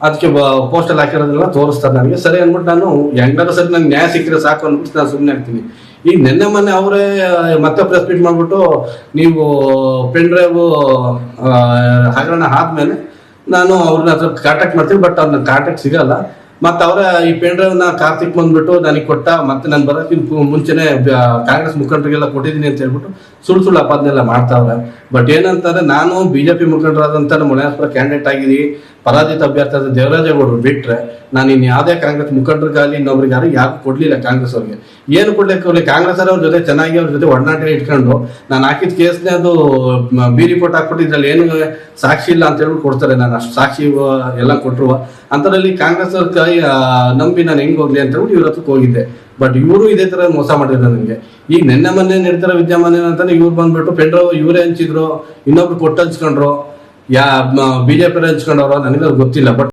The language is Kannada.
ಅದಕ್ಕೆ ಪೋಸ್ಟಲ್ ಹಾಕಿರೋದೆಲ್ಲ ತೋರಿಸ್ತಾರೆ ನನಗೆ. ಸರಿ ಅಂದ್ಬಿಟ್ಟು ನಾನು ಹೆಂಗಾದ್ರೂ ಸರಿ ನಂಗೆ ನ್ಯಾಯ ಸಿಕ್ಕಿದ್ರೆ ಸಾಕು ಅಂದ್ಬಿಟ್ಟು ನಾನು ಸುಮ್ಮನೆ ಆಗ್ತೀನಿ. ಈಗ ನಿನ್ನೆ ಮೊನ್ನೆ ಅವರೇ ಮತ್ತೆ ಪ್ರೆಸ್ ಮೀಟ್ ಮಾಡಿಬಿಟ್ಟು ನೀವು ಪೆನ್ ಡ್ರೈವ್ ಹಗರಣ ಆದ್ಮೇಲೆ ನಾನು ಅವ್ರನ್ನ ಹತ್ರ ಕಾಂಟ್ಯಾಕ್ಟ್ ಮಾಡ್ತೀನಿ, ಬಟ್ ಅವ್ರನ್ನ ಕಾಂಟ್ಯಾಕ್ಟ್ ಸಿಗಲ್ಲ. ಮತ್ತೆ ಅವರ ಈ ಪೆನ್ ಡ್ರೈವ್ ನ ಕಾರ್ತಿಕ್ ಬಂದ್ಬಿಟ್ಟು ನನಗೆ ಕೊಟ್ಟ, ಮತ್ತೆ ನಾನು ಬರೋಕ್ಕಿಂತ ಮುಂಚೆನೆ ಕಾಂಗ್ರೆಸ್ ಮುಖಂಡರಿಗೆಲ್ಲ ಕೊಟ್ಟಿದ್ದೀನಿ ಅಂತ ಹೇಳ್ಬಿಟ್ಟು ಸುಳ್ಳು ಅಪಾದನೆಲ್ಲ ಮಾಡ್ತಾವ್ರೆ. ಬಟ್ ಏನಂತಾರೆ, ನಾನು ಬಿಜೆಪಿ ಮುಖಂಡರಾದಂತ ಮುನಿಯಾಸ್ಪುರ ಕ್ಯಾಂಡಿಡೇಟ್ ಆಗಿದ್ದೀನಿ, ಪರಾಜಿತ ಅಭ್ಯರ್ಥಿ ಆದ ದೇವರಾಜೇಗೌಡರು ಬಿಟ್ರೆ ನಾನು ಇನ್ನು ಯಾವುದೇ ಕಾಂಗ್ರೆಸ್ ಮುಖಂಡರಿಗಾಗಲಿ ಇನ್ನೊಬ್ರಿಗೆ ಯಾರು ಕೊಡ್ಲಿಲ್ಲ. ಕಾಂಗ್ರೆಸ್ ಅವ್ರಿಗೆ ಏನು ಕೊಡ್ಲಿಕ್ಕೆ ಹೋಗ್ಲಿ, ಕಾಂಗ್ರೆಸ್ ಅವ್ರ ಜೊತೆ ಚೆನ್ನಾಗಿ ಅವ್ರ ಜೊತೆ ಒಡನಾಟ ಇಟ್ಕೊಂಡು ನಾನು ಹಾಕಿದ ಕೇಸ್ನೇ ಅದು ಬಿ ರಿಪೋರ್ಟ್ ಹಾಕ್ಬಿಟ್ಟು ಇದ್ರಲ್ಲಿ ಏನು ಸಾಕ್ಷಿ ಇಲ್ಲ ಅಂತ ಹೇಳ್ಬಿಟ್ಟು ಕೊಡ್ತಾರೆ. ನಾನು ಅಷ್ಟು ಸಾಕ್ಷಿ ಎಲ್ಲ ಕೊಟ್ಟರು ಅಂತರಲ್ಲಿ ಕಾಂಗ್ರೆಸ್ ಅವ್ರ ಕೈ ನಂಬಿ ನಾನು ಹೆಂಗ್ ಹೋಗ್ಲಿ ಅಂತ ಹೇಳ್ಬಿಟ್ಟು ಇವ್ರ ಹತ್ರಕ್ಕೆ ಹೋಗಿದ್ದೆ. ಬಟ್ ಇವರು ಇದೇ ತರ ಮೋಸ ಮಾಡಿದ್ರು ನನಗೆ. ಈಗ ನಿನ್ನೆ ಮೊನ್ನೆ ನಡೀತಾರ ವಿದ್ಯಮಾನ ಅಂತಾನೆ ಇವ್ರು ಬಂದ್ಬಿಟ್ಟು ಪೆಂಡ್ರವ್ ಇವರೇ ಹಂಚಿದ್ರು, ಇನ್ನೊಬ್ರು ಕೊಟ್ಟು ಹಂಚ್ಕೊಂಡ್ರು, ಬಿಜೆಪಿ ಹಂಚ್ಕೊಂಡವ್ರು, ನನಗೆ ಗೊತ್ತಿಲ್ಲ. ಬಟ್